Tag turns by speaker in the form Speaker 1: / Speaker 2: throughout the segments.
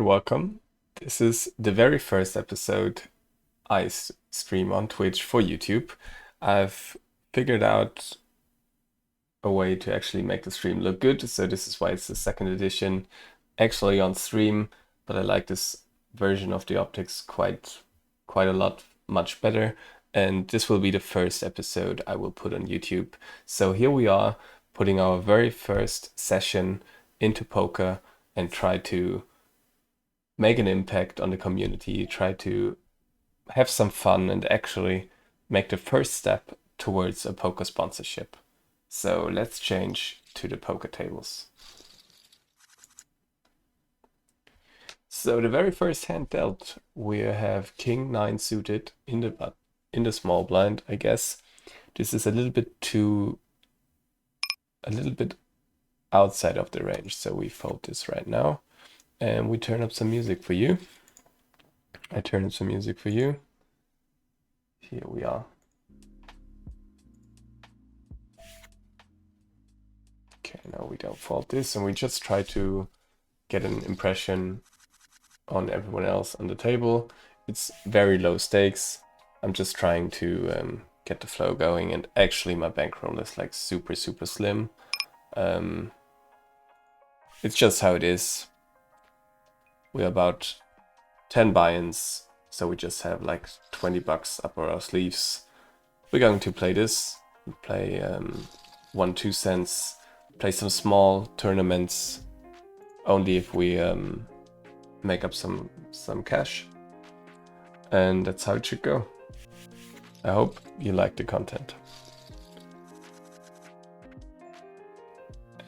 Speaker 1: welcome. This is the very first episode I stream on Twitch for YouTube. I've figured out a way to actually make the stream look good, so this is why it's the second edition actually on stream, but I like this version of the optics quite a lot, much better. And this will be the first episode I will put on YouTube. So here we are, putting our very first session into poker and try to make an impact on the community, try to have some fun and actually make the first step towards a poker sponsorship. So let's change to the poker tables. So the very first hand dealt, we have King 9 suited in the small blind, I guess. This is a little bit outside of the range, so we fold this right now. And we turn up some music for you. I turn up some music for you. Here we are. Okay, now we don't fold this, and we just try to get an impression on everyone else on the table. It's very low stakes. I'm just trying to get the flow going, and actually my bankroll is like super slim. It's just how it is. We're about 10 buy-ins, so we just have like 20 bucks up our sleeves. We're going to play this, play 1-2 cents, play some small tournaments, only if we make up some cash. And that's how it should go. I hope you like the content.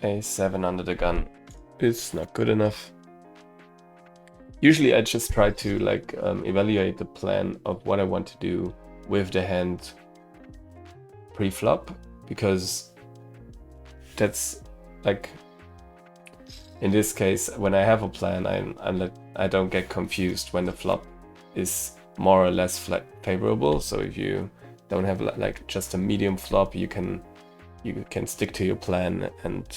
Speaker 1: A7 under the gun is not good enough. Usually I just try to like evaluate the plan of what I want to do with the hand pre-flop, because that's like, in this case, when I have a plan, I don't get confused when the flop is more or less favorable. So if you don't have like just a medium flop, you can stick to your plan and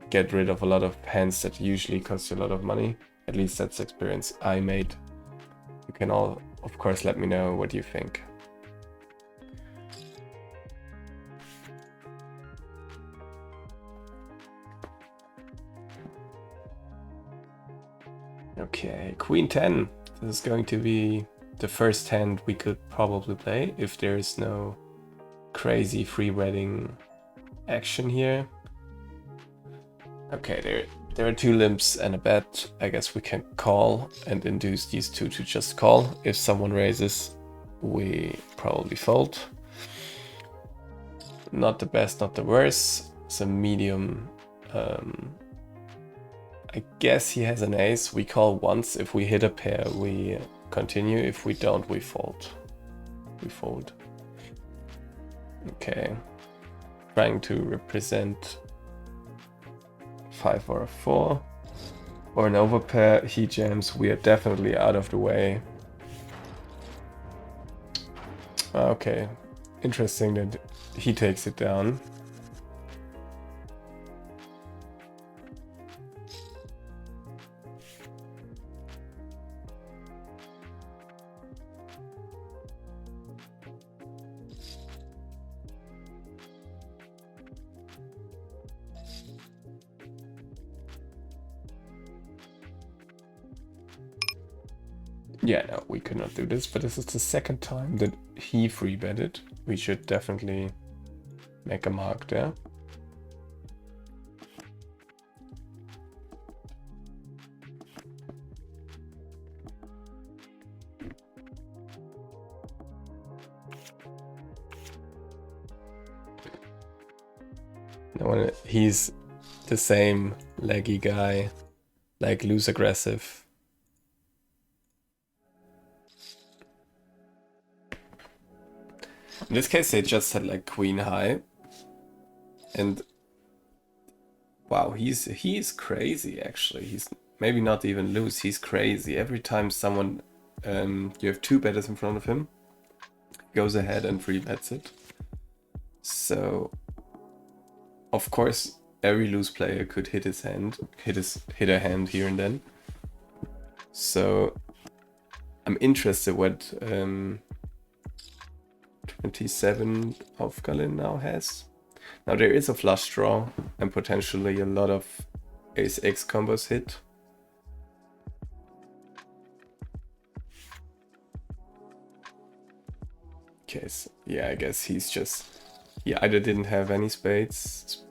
Speaker 1: get rid of a lot of hands that usually cost you a lot of money. At least that's the experience I made. You can all, of course, let me know what you think. Okay, Queen 10. This is going to be the first hand we could probably play if there is no crazy free betting action here. Okay, there are 2 limps and a bet. I guess we can call and induce these 2 to just call. If someone raises, we probably fold. Not the best, not the worst. It's a medium. I guess he has an ace. We call once. If we hit a pair, we continue. If we don't, we fold. We fold. Okay. Trying to represent 5 or a 4 or an overpair. He jams. We are definitely out of the way. Okay, interesting that he takes it down. Yeah, no, we could not do this, but this is the second time that he free betted. We should definitely make a mark there. No, he's the same leggy guy, like loose aggressive. In this case, they just had like queen high, and wow, he's crazy actually. He's maybe not even loose. He's crazy. Every time someone, you have 2 bettors in front of him, goes ahead and free bets it. So, of course, every loose player could hit his hand, hit a hand here and then. So I'm interested what 27 of Gallin now has. Now there is a flush draw and potentially a lot of ace-x combos hit. Okay, so yeah, I guess he's just... He either didn't have any spades.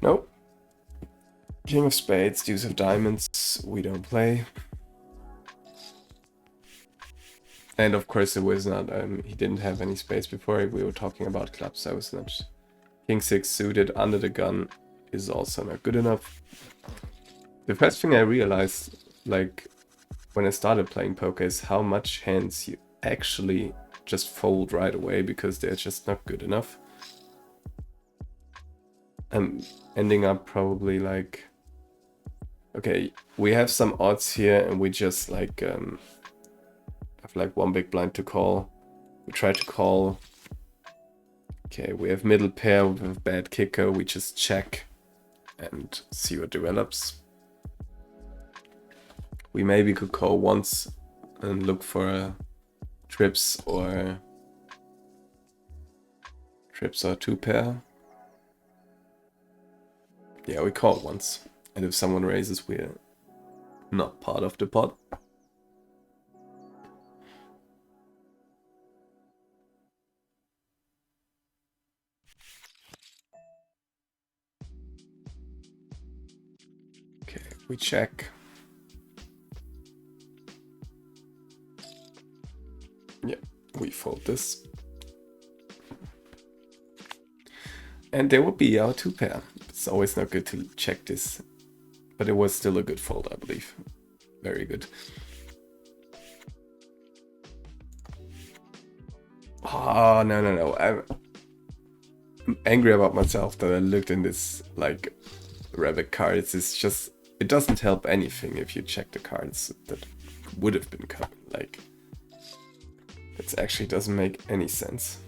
Speaker 1: Nope. King of spades, deuce of diamonds, we don't play. And of course it was not, he didn't have any spades before, we were talking about clubs, so I was not... King 6 suited under the gun is also not good enough. The first thing I realized, like, when I started playing poker is how much hands you actually just fold right away because they're just not good enough. I'm ending up probably like... Okay, we have some odds here and we just like have like one big blind to call. We try to call. Okay, we have middle pair with a bad kicker. We just check and see what develops. We maybe could call once and look for trips or two pair. Yeah, we call once. And if someone raises, we're not part of the pot. Okay, we check. Yeah, we fold this. And there would be our two pair. It's always not good to check this. But it was still a good fold, I believe. Very good. Oh, no. I'm angry about myself that I looked in this, like, rabbit cards. It's just, it doesn't help anything if you check the cards that would have been coming. Like, it actually doesn't make any sense.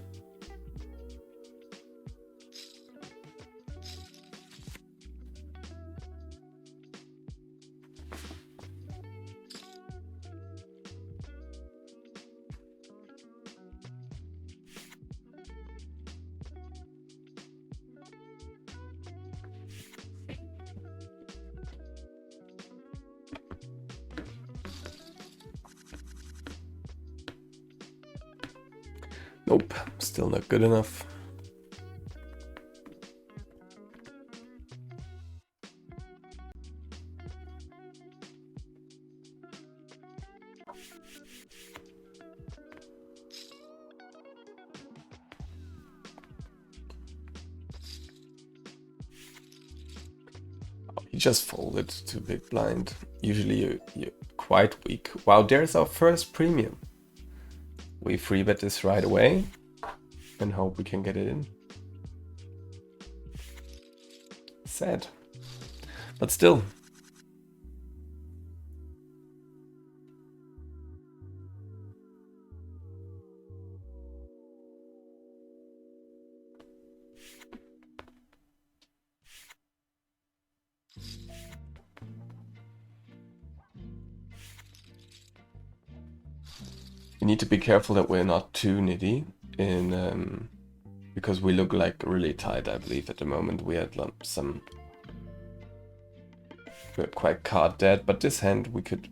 Speaker 1: Nope, still not good enough. He just folded to big blind. Usually you're quite weak. Wow, there's our first premium. We free bet this right away and hope we can get it in. Sad, but still. We need to be careful that we're not too nitty in because we look like really tight, I believe, at the moment. We had we're quite card dead, but this hand we could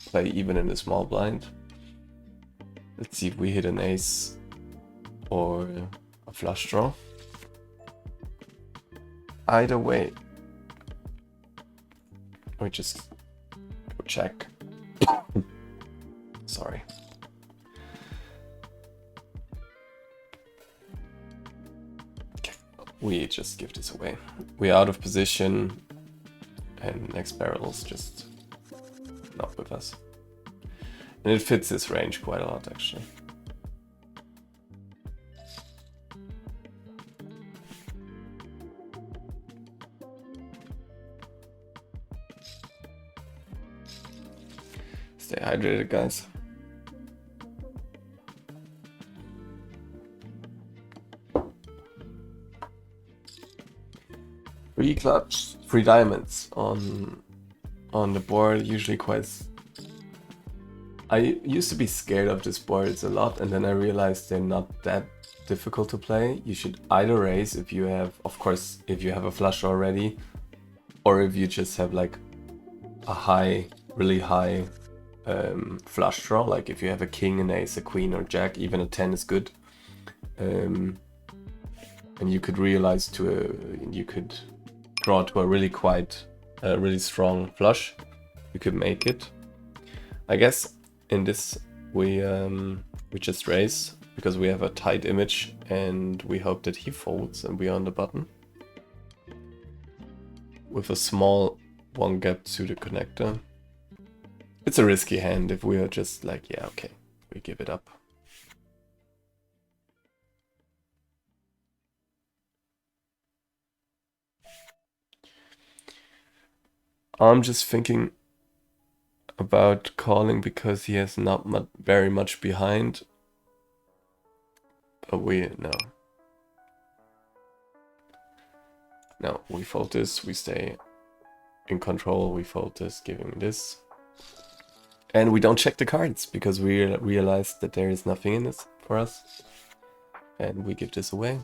Speaker 1: play even in a small blind. Let's see if we hit an ace or a flush draw. Either way, we just check. Sorry. Okay, we just give this away. We're out of position, and next barrel's just not with us. And it fits this range quite a lot, actually. Stay hydrated, guys. Three clubs, three diamonds on the board, usually quite... I used to be scared of these boards a lot, and then I realized they're not that difficult to play. You should either raise if you have, of course, if you have a flush already, or if you just have like a high, really high flush draw, like if you have a king, an ace, a queen, or jack, even a 10 is good. And you could realize you could draw to a really really strong flush. You could make it. I guess in this we just raise because we have a tight image and we hope that he folds and we are on the button. With a small one gap to the connector. It's a risky hand if we are just like, yeah, okay, we give it up. I'm just thinking about calling because he has not very much behind. But no, we fold this, we stay in control, we fold this, giving this. And we don't check the cards because we realize that there is nothing in this for us. And we give this away.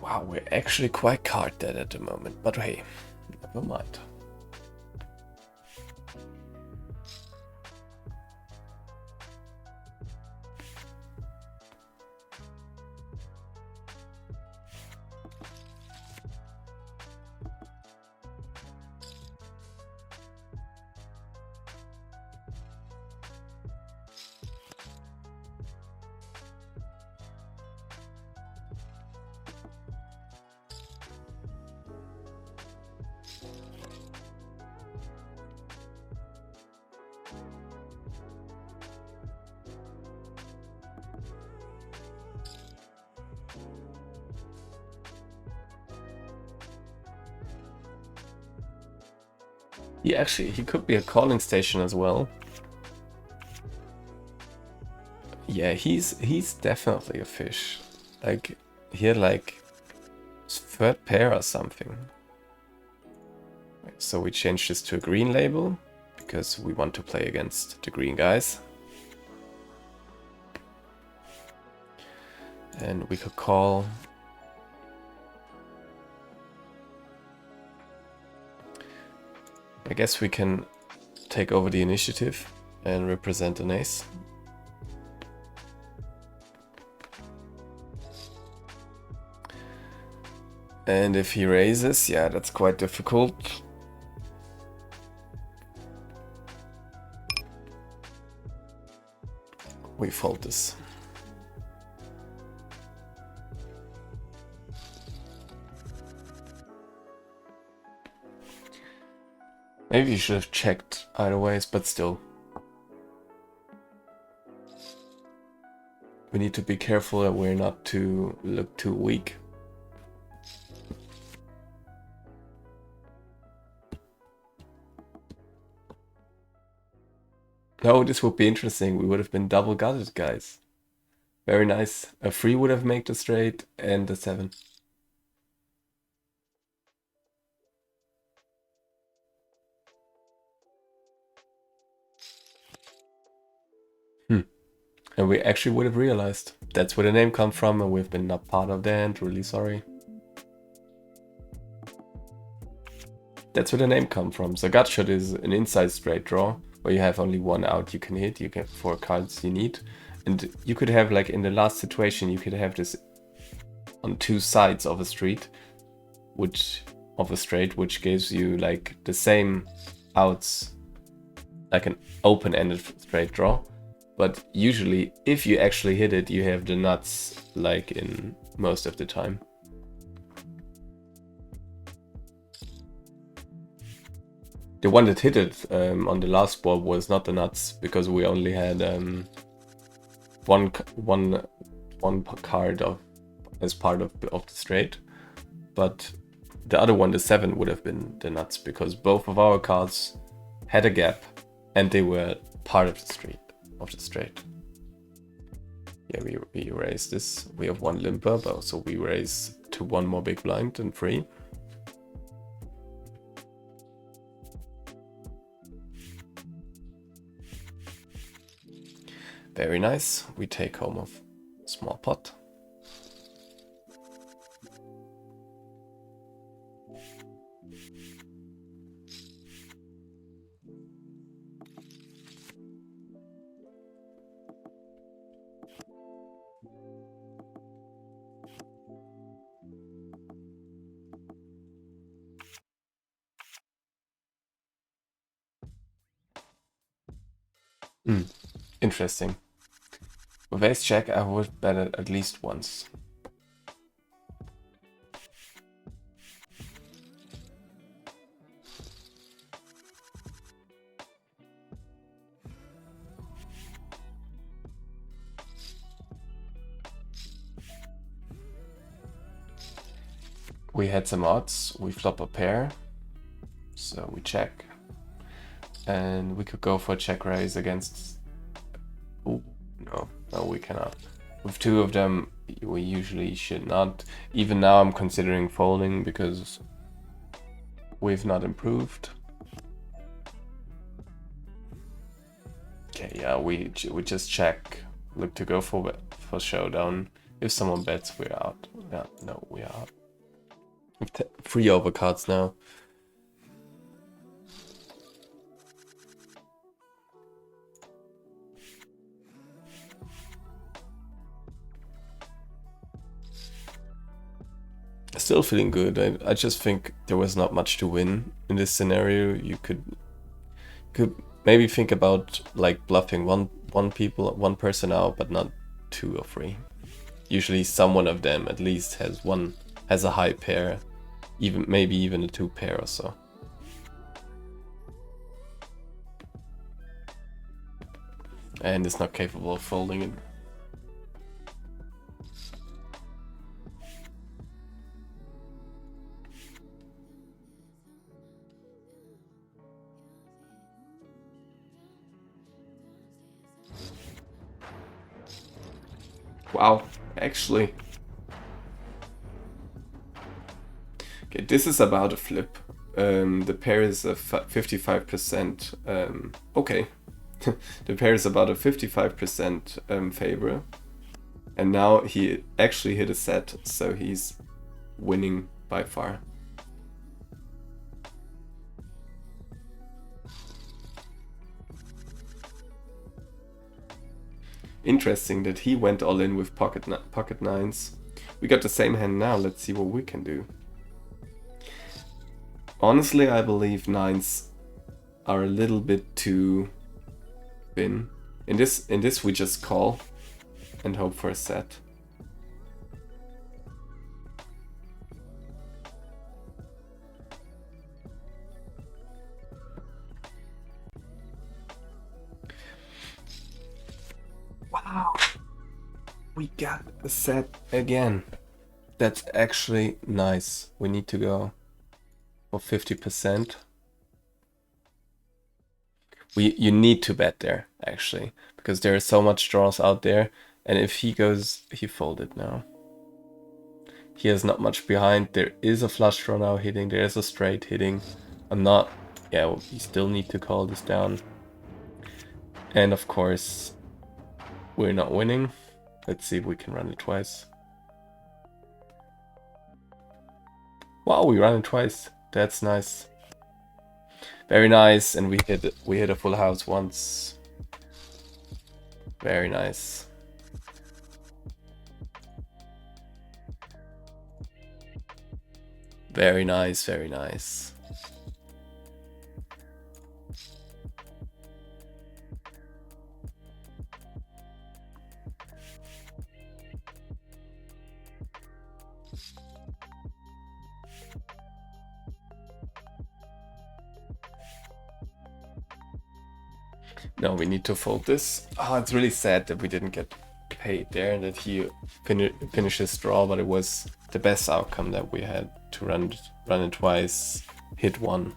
Speaker 1: Wow, we're actually quite card dead at the moment, but hey, never mind. He could be a calling station as well. Yeah, he's definitely a fish. Like here, like third pair or something. So we change this to a green label because we want to play against the green guys. And we could call. I guess we can take over the initiative and represent an ace. And if he raises, yeah, that's quite difficult. We fold this. Maybe you should have checked either ways, but still. We need to be careful that we're not look too weak. No, this would be interesting. We would have been double gutted, guys. Very nice. A 3 would have made the straight and a 7. And we actually would have realized. That's where the name comes from, and we've been not part of the hand. Really sorry. That's where the name comes from. So gut shot is an inside straight draw, where you have only one out you can hit. You get 4 cards you need. And you could have, like in the last situation, you could have this on 2 sides of a street, which gives you like the same outs, like an open-ended straight draw. But usually, if you actually hit it, you have the nuts, like in most of the time. The one that hit it on the last board was not the nuts, because we only had one card as part of the straight. But the other one, the 7, would have been the nuts because both of our cards had a gap and they were part of the straight. Yeah, we raise this. We have 1 limper, but so we raise to 1 more big blind and 3. Very nice. We take home a small pot. Interesting. With ace jack, I would bet it at least once. We had some odds. We flop a pair, so we check. And we could go for a check raise against... Ooh, no, we cannot. With 2 of them, we usually should not. Even now I'm considering folding because we've not improved. Okay, yeah, we just check. Look to go for showdown. If someone bets, we're out. Yeah, no, we are out. We've 3 overcards now. Still feeling good. I just think there was not much to win in this scenario. You could maybe think about like bluffing one person out, but not 2 or 3. Usually someone of them at least has a high pair, maybe even a 2 pair or so. And it's not capable of folding it. Wow, actually. Okay, this is about a flip. The pair is a 55%. Okay. The pair is about a 55% favor. And now he actually hit a set, so he's winning by far. Interesting that he went all in with pocket 9s. We got the same hand now. Let's see what we can do. Honestly, I believe 9s are a little bit too thin. In this we just call and hope for a set. Wow, we got a set again. That's actually nice. We need to go for 50%. You need to bet there, actually, because there are so much draws out there, and if he goes, he folded now. He has not much behind. There is a flush draw now hitting, there is a straight hitting. Yeah, we still need to call this down. And of course, we're not winning. Let's see if we can run it twice. Wow, we ran it twice. That's nice. Very nice, and we hit a full house once. Very nice. Very nice, very nice. No, we need to fold this. Oh, it's really sad that we didn't get paid there that he finishes draw, but it was the best outcome that we had to run it twice, hit one.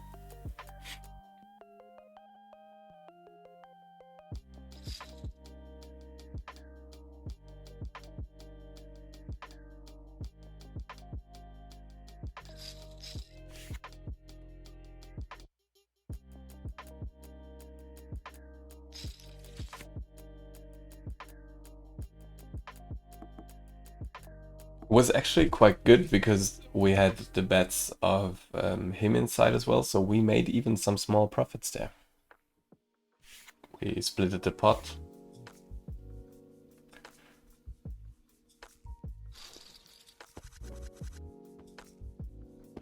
Speaker 1: Was actually quite good because we had the bets of him inside as well, so we made even some small profits there. We splitted the pot.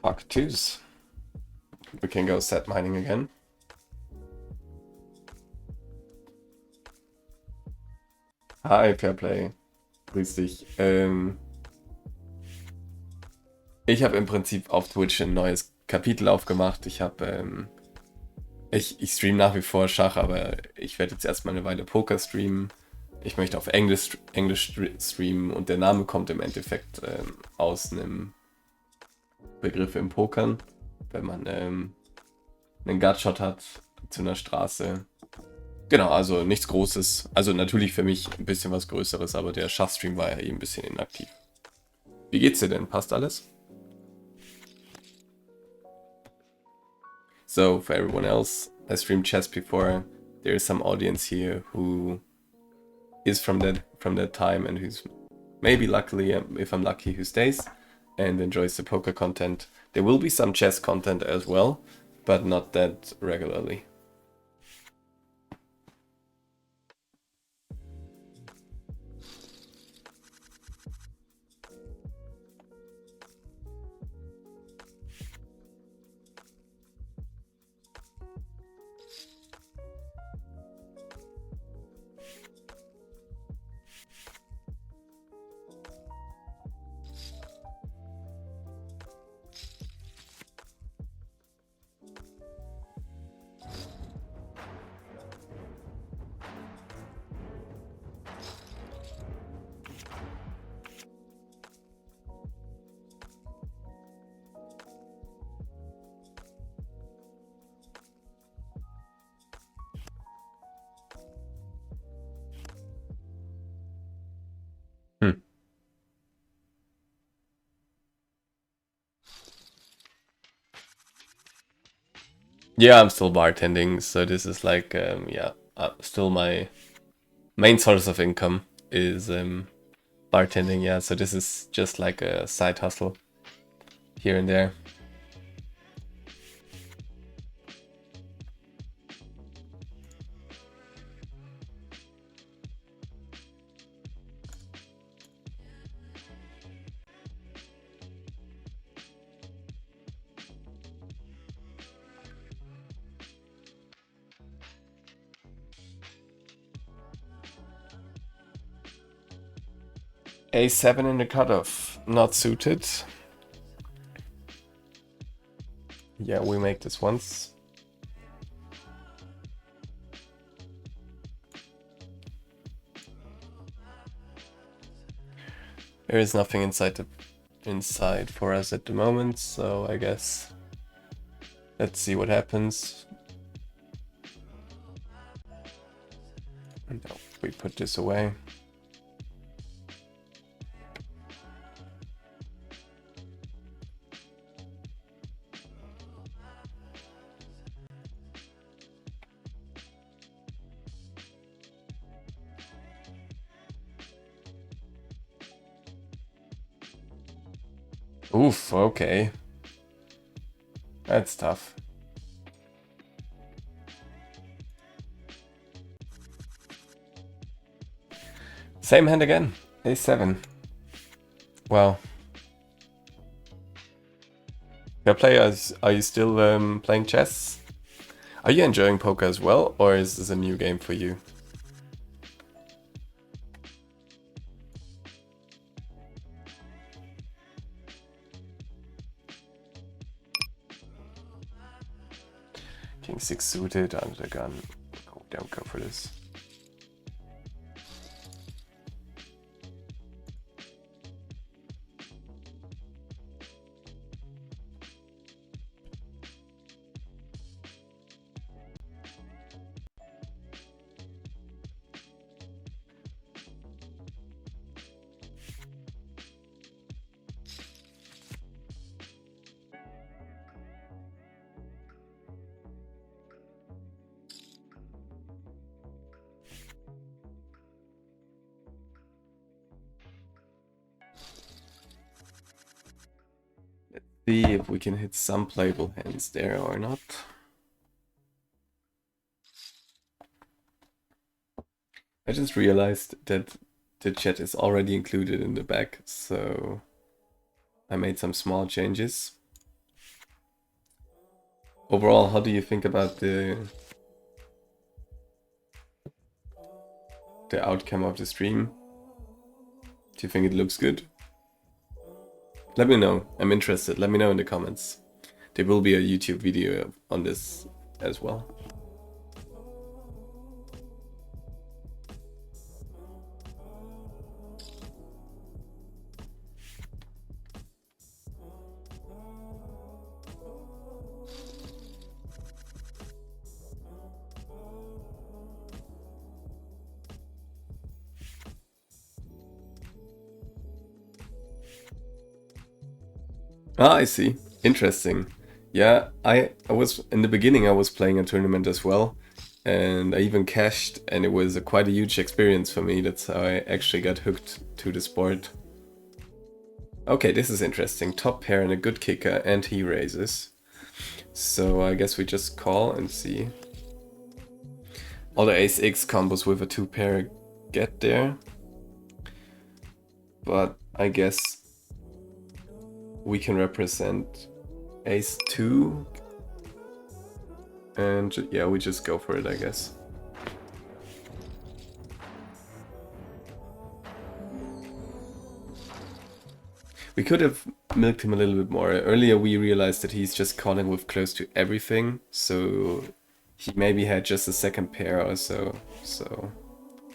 Speaker 1: Fuck twos. We can go set mining again. Hi, Fairplay. Grüß dich. Ich habe im Prinzip auf Twitch ein neues Kapitel aufgemacht. Ich streame nach wie vor Schach, aber ich werde jetzt erstmal eine Weile Poker streamen. Ich möchte auf Englisch streamen und der Name kommt im Endeffekt aus einem Begriff im Pokern. Wenn man einen Gutshot hat zu einer Straße. Genau, also nichts Großes. Also natürlich für mich ein bisschen was Größeres, aber der Schachstream war ja eben ein bisschen inaktiv. Wie geht's dir denn? Passt alles? So, for everyone else, I streamed chess before. There is some audience here who is from that time and who's maybe luckily, if I'm lucky, who stays and enjoys the poker content. There will be some chess content as well, but not that regularly. Yeah, I'm still bartending, so this is like, still my main source of income is bartending, yeah, so this is just like a side hustle here and there. A7 in the cutoff, not suited. Yeah, we make this once. There is nothing inside for us at the moment, so I guess let's see what happens. And we put this away. Oof, okay. That's tough. Same hand again, A7. Wow. Fair play, are you still playing chess? Are you enjoying poker as well, or is this a new game for you? King 6 suited, under the gun. Oh, don't go for this. See if we can hit some playable hands there or not. I just realized that the chat is already included in the back, so I made some small changes. Overall, how do you think about the outcome of the stream? Do you think it looks good? Let me know. I'm interested. Let me know in the comments. There will be a YouTube video on this as well. Ah, I see. Interesting. Yeah, I was in the beginning I was playing a tournament as well, and I even cashed, and it was quite a huge experience for me. That's how I actually got hooked to the sport. Okay, this is interesting. Top pair and a good kicker, and he raises. So I guess we just call and see. All the ace-x combos with a 2-pair get there. But I guess we can represent ace-2. And yeah, we just go for it, I guess. We could have milked him a little bit more. Earlier we realized that he's just calling with close to everything, so he maybe had just a second pair or so. So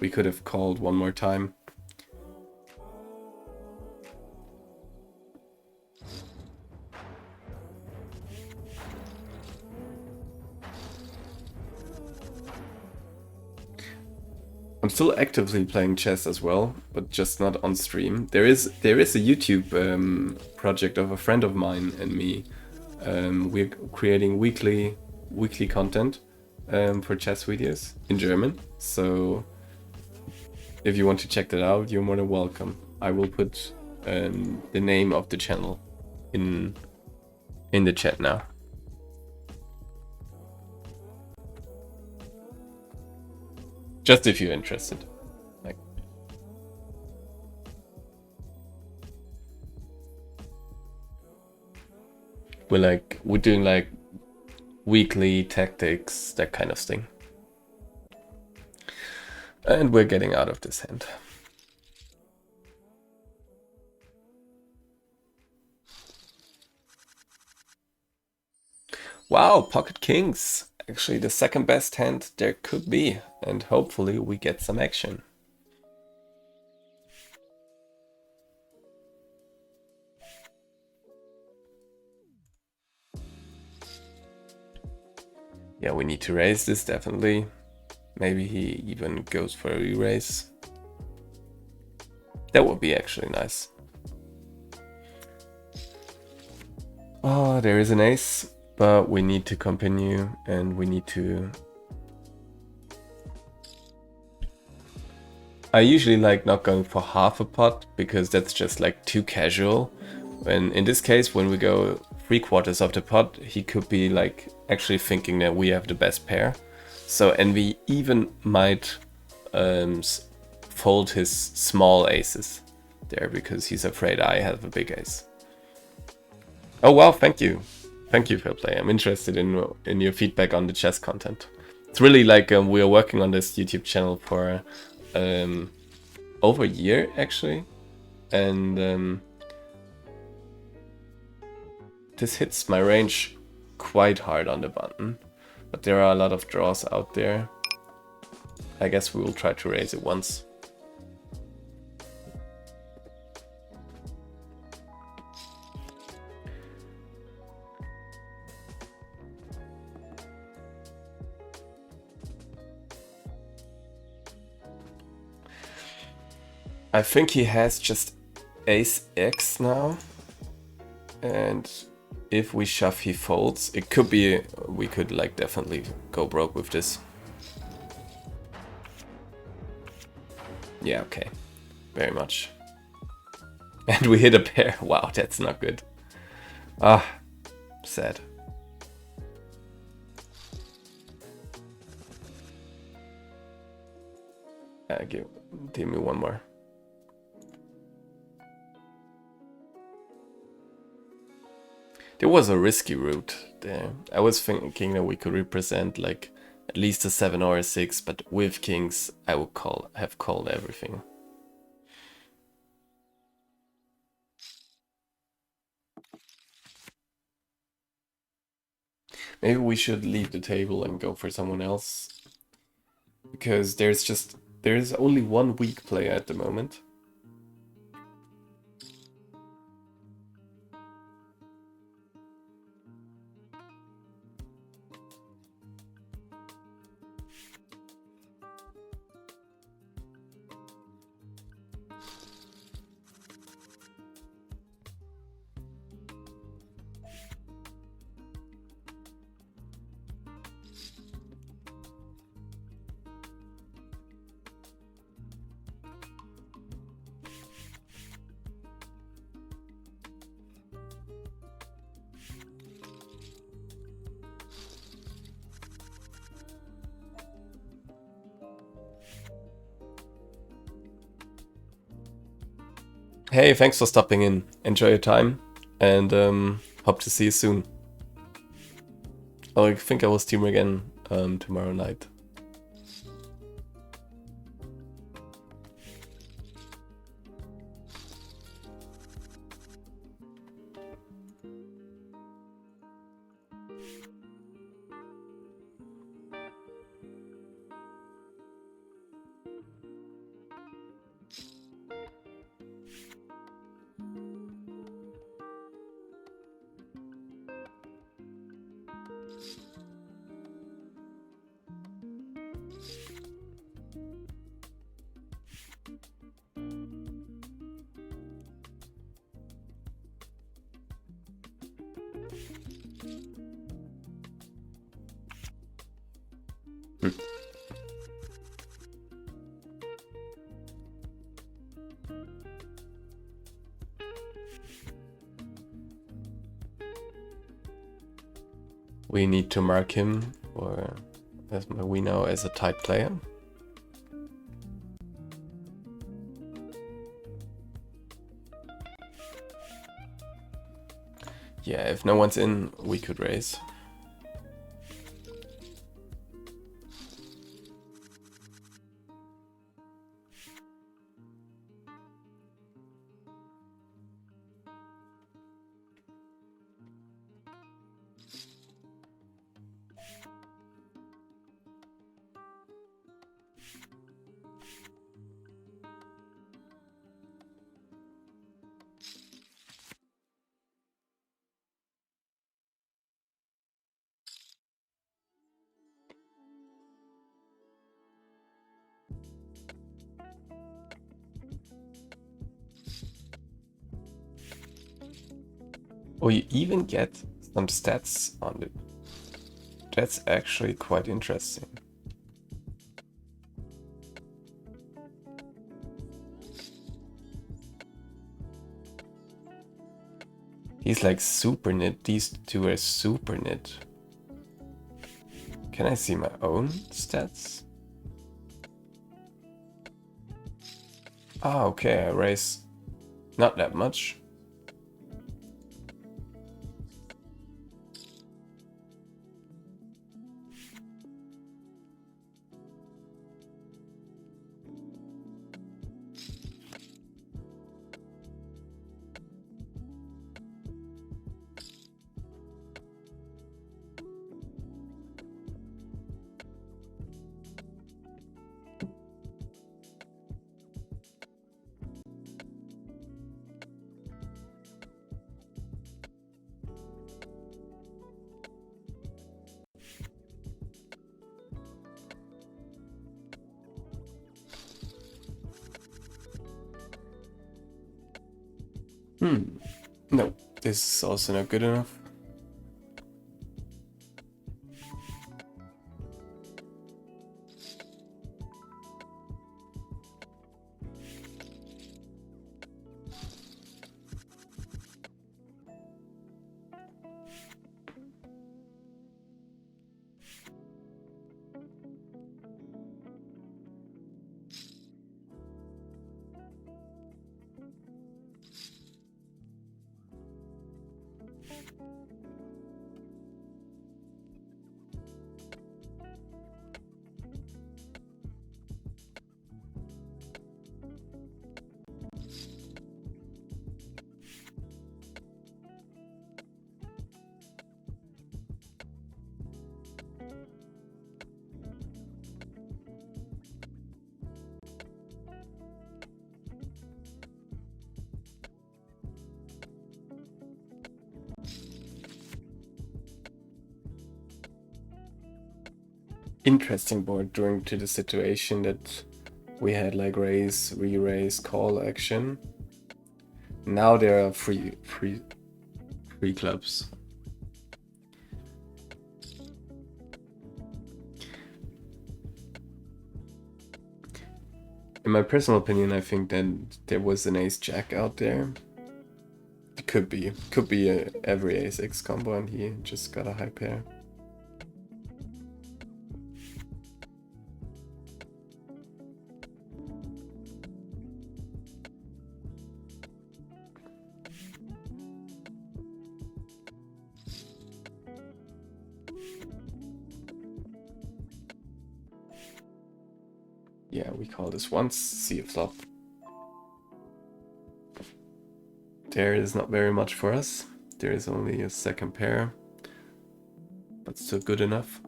Speaker 1: we could have called one more time. I'm still actively playing chess as well, but just not on stream. There is a YouTube project of a friend of mine and me. We're creating weekly content for chess videos in German. So if you want to check that out, you're more than welcome. I will put the name of the channel in the chat now. Just if you're interested. Like, we're doing like weekly tactics, that kind of thing. And we're getting out of this hand. Wow, pocket kings. Actually the second best hand there could be, and hopefully we get some action. Yeah, we need to raise this definitely. Maybe he even goes for a re-raise. That would be actually nice. Oh, there is an ace, but we need to continue and we need to... I usually like not going for half a pot because that's just like too casual. And in this case, when we go 3/4 of the pot, he could be like actually thinking that we have the best pair. So, and we even might fold his small aces there because he's afraid I have a big ace. Oh wow, thank you. Thank you, Fair Play. I'm interested in your feedback on the chess content. It's really like we are working on this YouTube channel for over a year actually, and this hits my range quite hard on the button, but there are a lot of draws out there. I guess we will try to raise it once. I think he has just ace-x now, and if we shove he folds. It could be, we could like definitely go broke with this. Yeah, okay, very much. And we hit a pair. Wow, that's not good. Ah, sad. Give me one more. There was a risky route there. I was thinking that we could represent like at least a 7 or a 6, but with kings I would have called everything. Maybe we should leave the table and go for someone else. Because there's only one weak player at the moment. Hey, thanks for stopping in. Enjoy your time, and hope to see you soon. I think I will stream again tomorrow night. We need to mark him, or as we know, as a tight player. Yeah, if no one's in, we could raise. Oh, you even get some stats on it. That's actually quite interesting. He's like super knit. These two are super knit. Can I see my own stats? Ah, okay, I raise not that much. No, this is also not good enough. interesting board due to the situation that we had like raise, re-raise, call action. Now there are free clubs. In my personal opinion, I think that there was an ace jack out there. It could be every ace X combo, and he just got a high pair. Yeah, we call this once, see a flop. There is not very much for us. There is only a second pair, but still good enough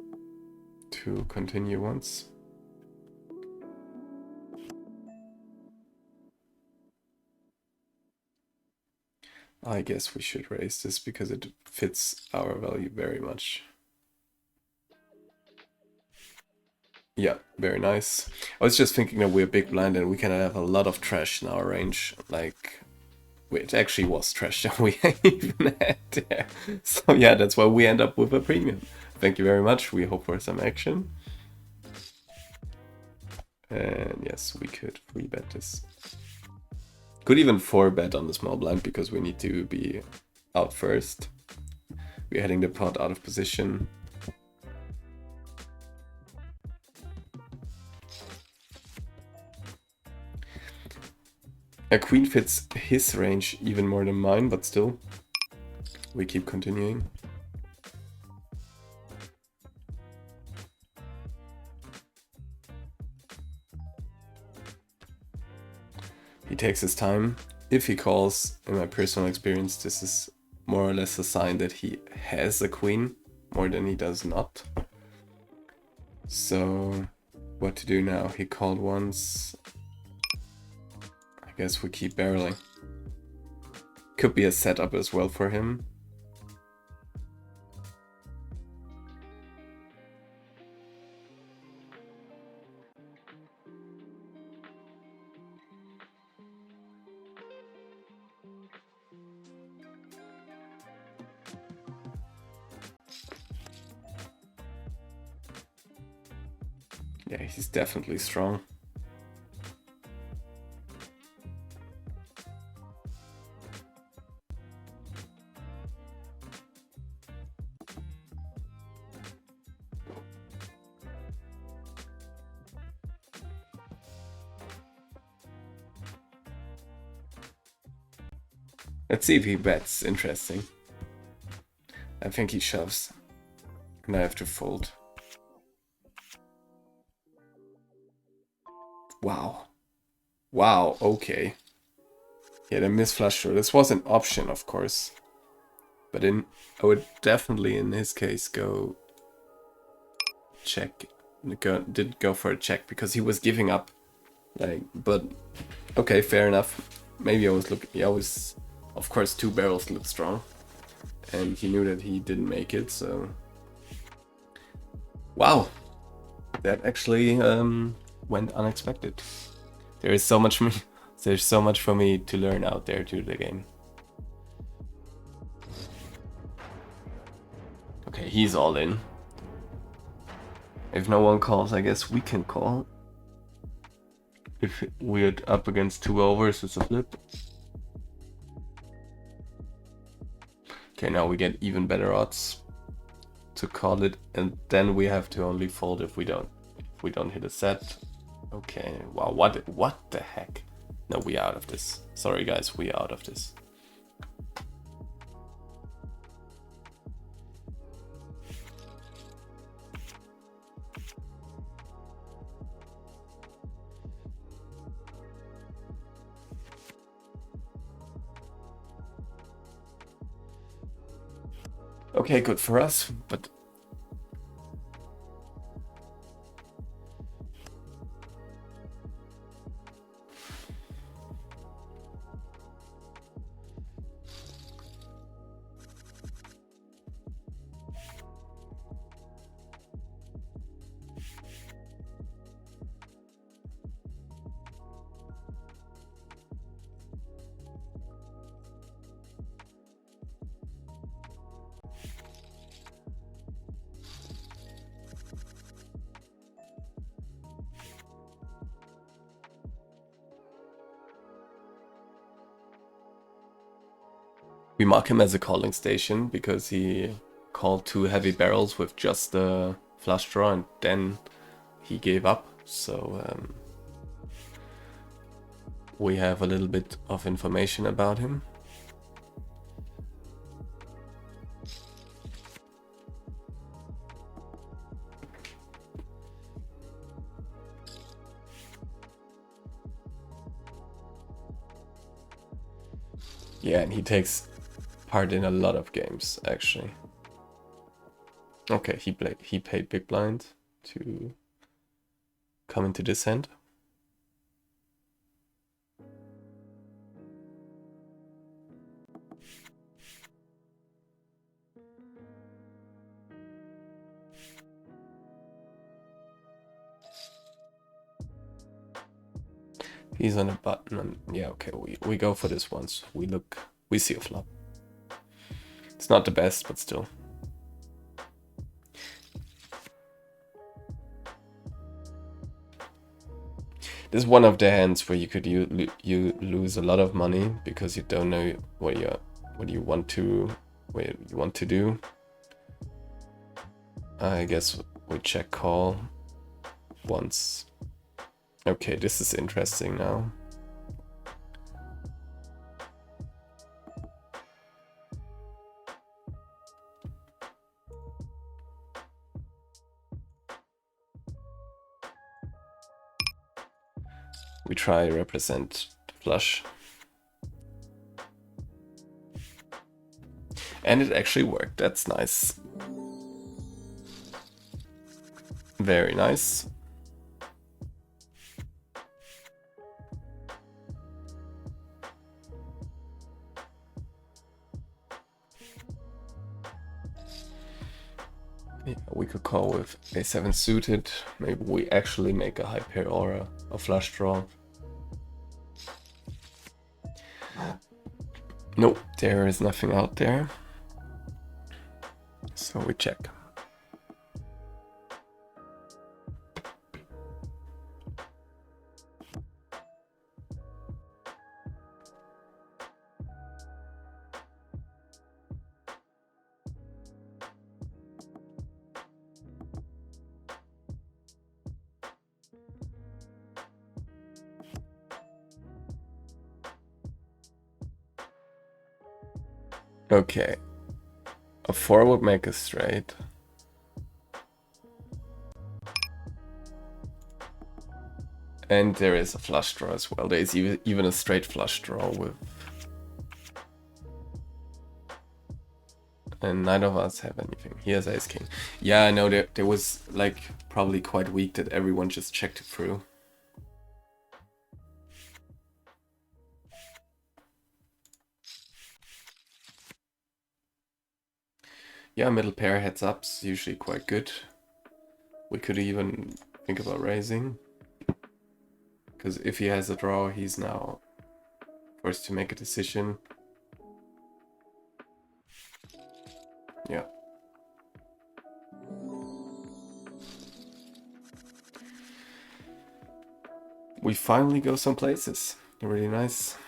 Speaker 1: to continue once. I guess we should raise this because it fits our value very much. Yeah, very nice. I was just thinking that we're big blind and we can have a lot of trash in our range. Like, it actually was trash that we even had there. So yeah, that's why we end up with a premium. Thank you very much. We hope for some action. And yes, we could 3-bet this. Could even 4-bet on the small blind because we need to be out first. We're heading the pot out of position. A queen fits his range even more than mine, but still, we keep continuing. He takes his time. If he calls, in my personal experience, this is more or less a sign that he has a queen more than he does not. So, what to do now? He called once. I guess we keep barreling. Could be a setup as well for him. Yeah, he's definitely strong. Let's see if he bets. Interesting. I think he shoves. And I have to fold. Wow. Wow, okay. Yeah, the miss flush draw. This was an option, of course. But I would definitely, in his case, go check. Didn't go for a check because he was giving up. Like, but okay, fair enough. Maybe I was looking. Of course, 2 barrels look strong, and he knew that he didn't make it. So, wow, that actually went unexpected. There is so much for me. There's so much for me to learn out there to the game. Okay, he's all in. If no one calls, I guess we can call. If we're up against 2 overs, it's a flip. Okay, now we get even better odds to call it, and then we have to only fold if we don't hit a set. Okay, wow, what the heck? No, we are out of this. Sorry guys, we are out of this. Okay, good for us, but We mark him as a calling station because he called 2 heavy barrels with just the flush draw and then he gave up. So we have a little bit of information about him. Yeah, and he takes part in a lot of games, actually. Okay, he paid big blind to come into this hand. He's on a button, and yeah, okay, we go for this once. We see a flop. It's not the best, but still. This is one of the hands where you could you lose a lot of money because you don't know what you want to do. I guess we check call once. Okay, this is interesting now. We try represent the flush. And it actually worked. That's nice. Very nice. Yeah, we could call with a7 suited. Maybe we actually make a high pair or a flush draw. No, there is nothing out there. So we check. Okay. A 4 would make a straight. And there is a flush draw as well. There is even a straight flush draw with... And neither of us have anything. He has ace king. Yeah, I know there was like probably quite weak that everyone just checked it through. Yeah, middle pair heads up's usually quite good. We could even think about raising. Because if he has a draw, he's now forced to make a decision. Yeah. We finally go some places. Really nice.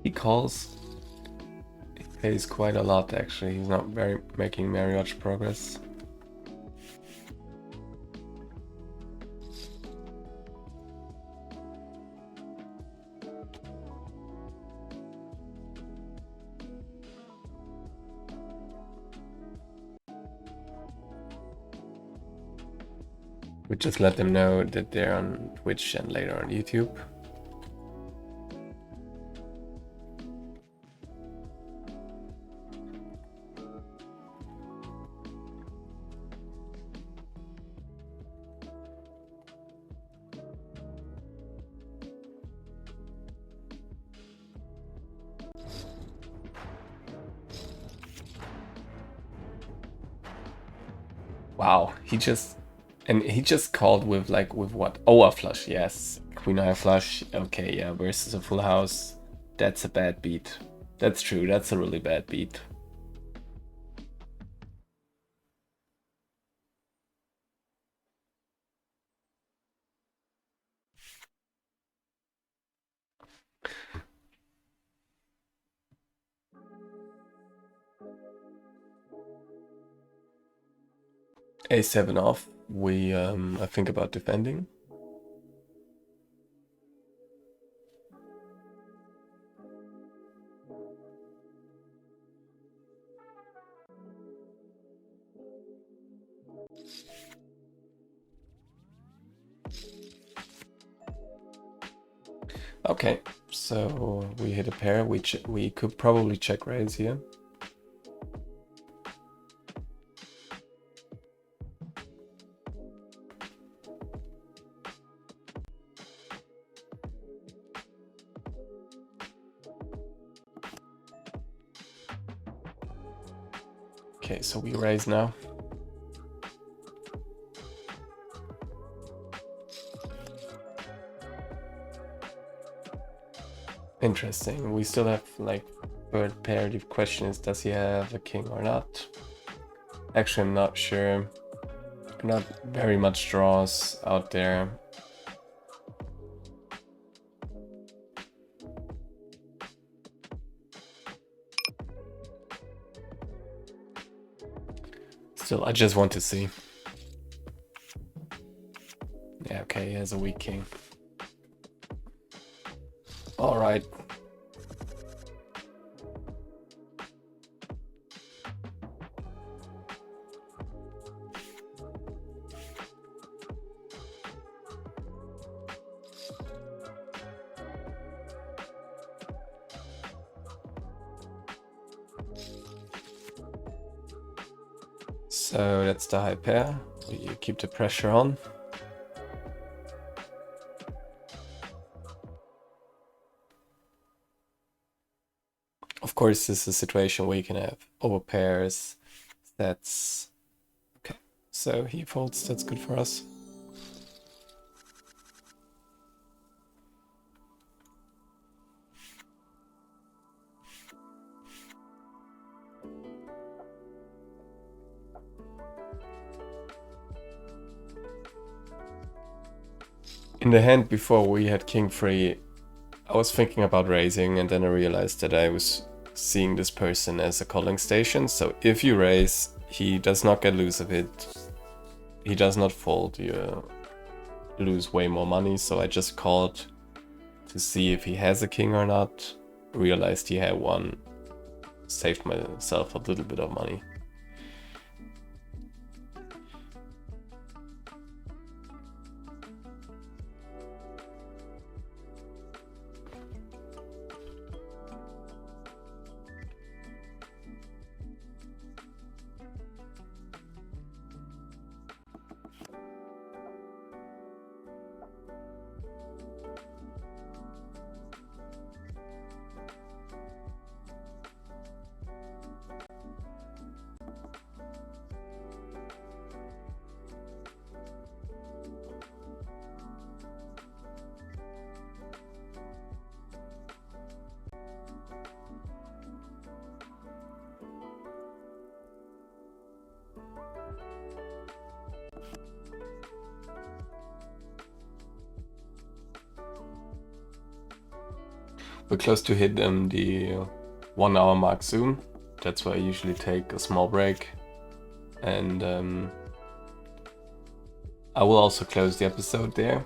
Speaker 1: He calls. He pays quite a lot actually. He's not making very much progress. We just let them know that they're on Twitch and later on YouTube. Wow, he just called with with what? Oh, a flush, yes. Queen high flush. Okay, yeah, versus a full house. That's a bad beat. That's true, that's a really bad beat. A7 off. We I think about defending. Okay, so we hit a pair. We could probably check raise here. Okay, so we raise now. Interesting. We still have like third pair. The question is, does he have a king or not? Actually, I'm not sure. Not very much draws out there. Still, I just want to see. Yeah, okay, he has a weak king. All right. So that's the high pair. You keep the pressure on. Of course, this is a situation where you can have over pairs. That's okay. So he folds. That's good for us. In the hand before we had king free, I was thinking about raising, and then I realized that I was seeing this person as a calling station. So if you raise, he does not get loose of it. He does not fold. You lose way more money. So I just called to see if he has a king or not. Realized he had one. Saved myself a little bit of money. We're close to hit the 1 hour mark soon. That's why I usually take a small break. And I will also close the episode there.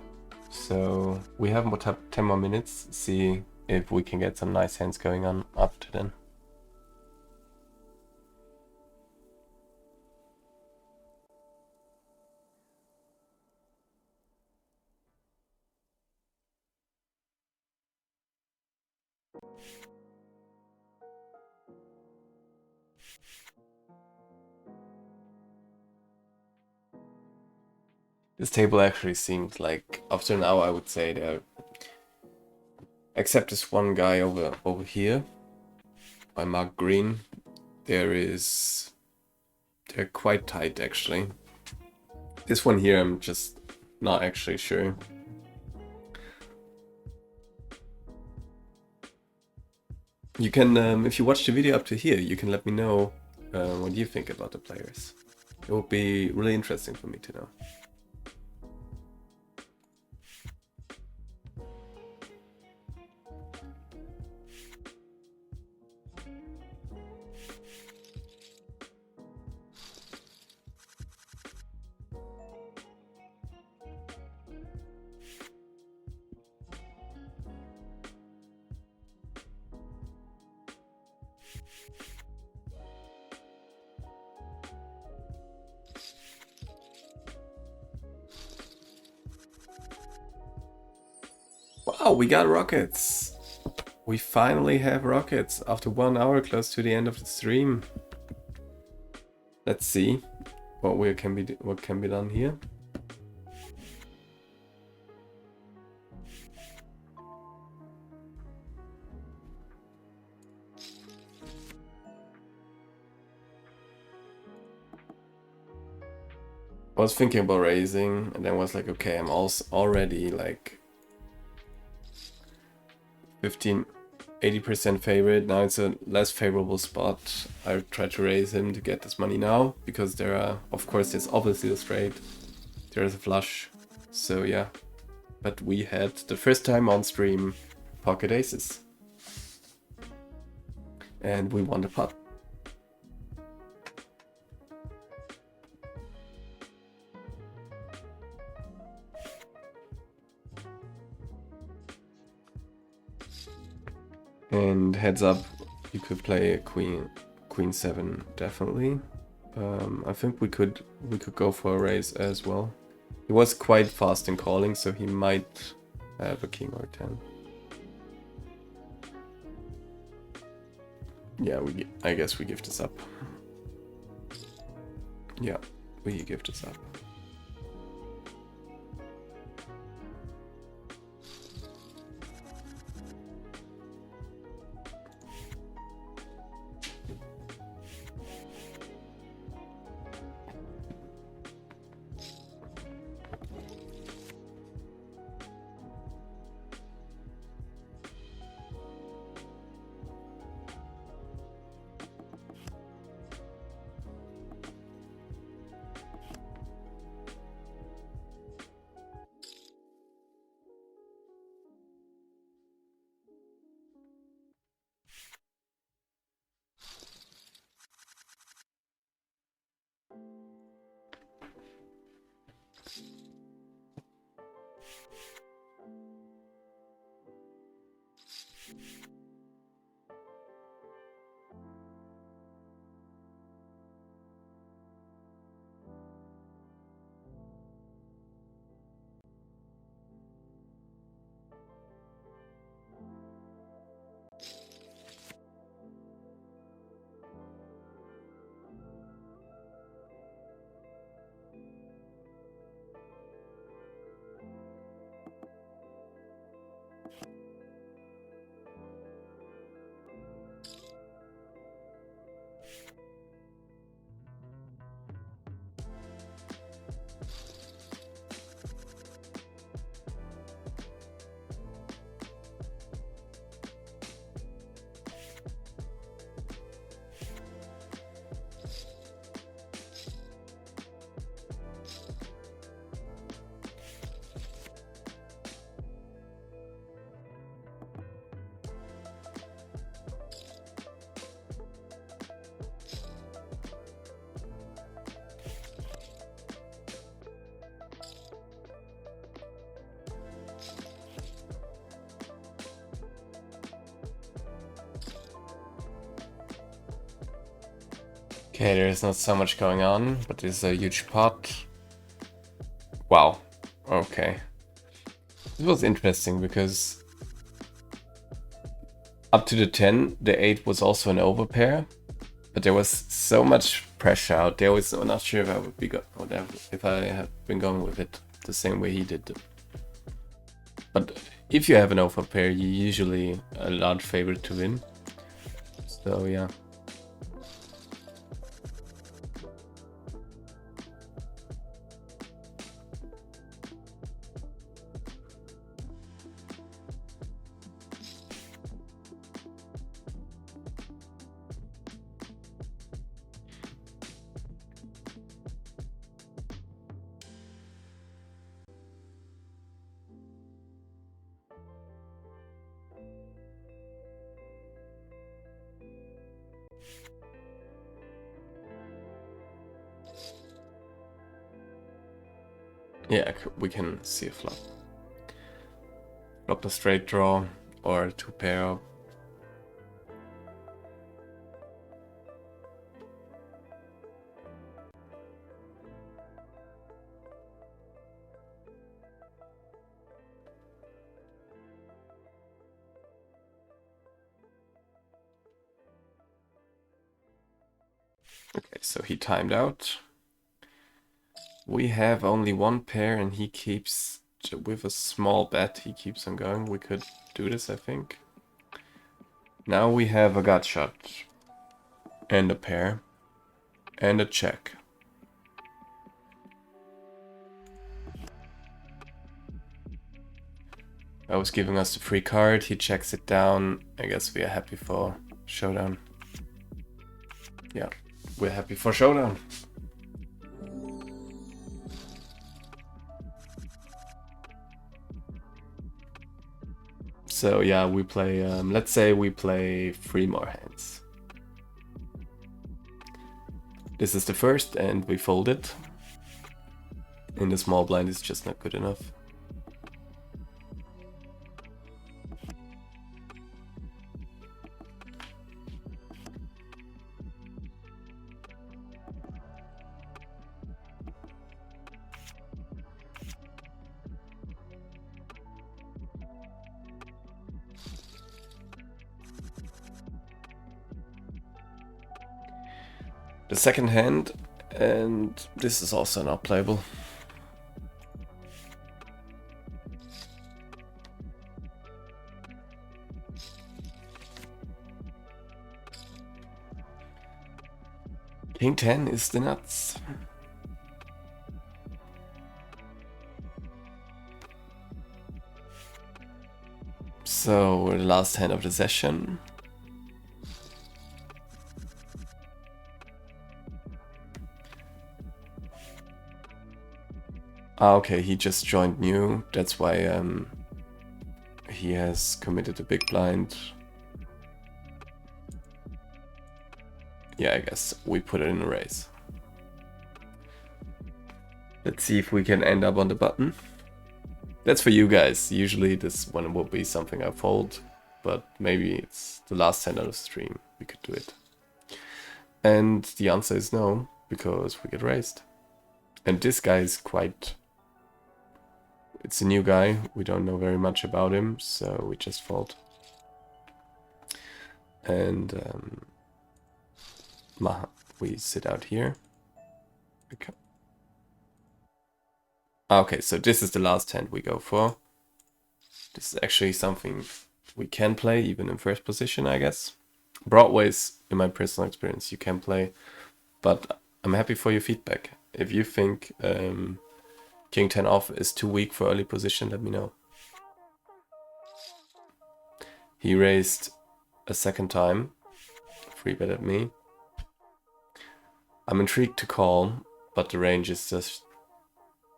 Speaker 1: So we have about 10 more minutes. See if we can get some nice hands going on up to then. This table actually seems like, after an hour I would say they're, except this one guy over here by Mark Green, they're quite tight actually. This one here I'm just not actually sure. You can, if you watch the video up to here, you can let me know what you think about the players. It would be really interesting for me to know. Wow, we got rockets! We finally have rockets after 1 hour, close to the end of the stream. Let's see what can be done here. I was thinking about raising, and then was like, okay, I'm also already like 80% favorite. Now it's a less favorable spot. I try to raise him to get this money now, because there are, of course, there's obviously a straight, there's a flush, so yeah. But we had the first time on stream pocket aces, and we won the pot. And heads up, you could play a queen 7 definitely. I think we could go for a raise as well. He was quite fast in calling, so he might have a king or 10. Yeah, I guess we give this up. Yeah, we give this up. Okay, there's not so much going on, but there's a huge pot. Wow. Okay. This was interesting because up to the 10, the 8 was also an overpair, but there was so much pressure out there. I was not sure if I would be if I had been going with it the same way he did. But if you have an alpha pair, you're usually a large favorite to win. So yeah. Yeah, we can see a flop. Flop a straight draw or two pair up. Okay, so he timed out. We have only one pair and he keeps, with a small bet, he keeps on going. We could do this, I think. Now we have a gut shot and a pair and a check. I was giving us the free card, he checks it down. I guess we are happy for showdown. Yeah, we're happy for showdown. So yeah, we play, let's say we play 3 more hands. This is the first and we fold it. And the small blind is just not good enough. The second hand, and this is also not playable. King 10 is the nuts. So, the last hand of the session. Ah, okay, he just joined new. That's why he has committed a big blind. Yeah, I guess we put it in a race. Let's see if we can end up on the button. That's for you guys. Usually this one will be something I fold, but maybe it's the last hand of the stream. We could do it. And the answer is no, because we get raised. And this guy is quite... It's a new guy. We don't know very much about him, so we just fold. And we sit out here. Okay. Okay, so this is the last hand we go for. This is actually something we can play, even in first position, I guess. Broadways, in my personal experience, you can play. But I'm happy for your feedback. If you think King 10 off is too weak for early position, let me know. He raised a second time. Free bet at me. I'm intrigued to call, but the range is just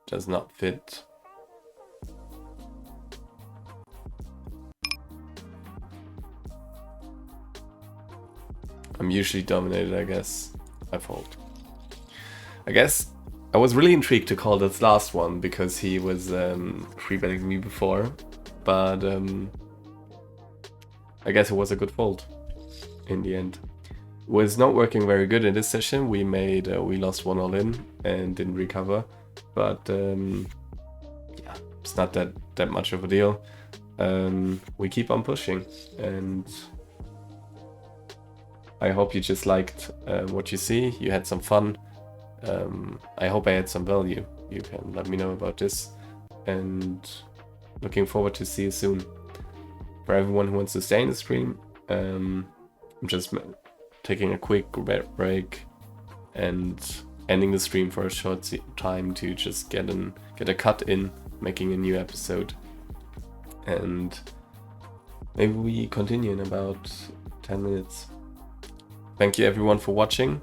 Speaker 1: does not fit. I'm usually dominated, I guess. I fold. I guess I was really intrigued to call this last one because he was free betting me before, but I guess it was a good fold in the end. It was not working very good in this session. We made we lost 1 all in and didn't recover, but yeah, it's not that much of a deal. We keep on pushing, and I hope you just liked what you see. You had some fun. I hope I had some value. You can let me know about this. And looking forward to see you soon. For everyone who wants to stay in the stream, I'm just taking a quick break and ending the stream for a short time to just get a cut in, making a new episode. And maybe we continue in about 10 minutes. Thank you everyone for watching.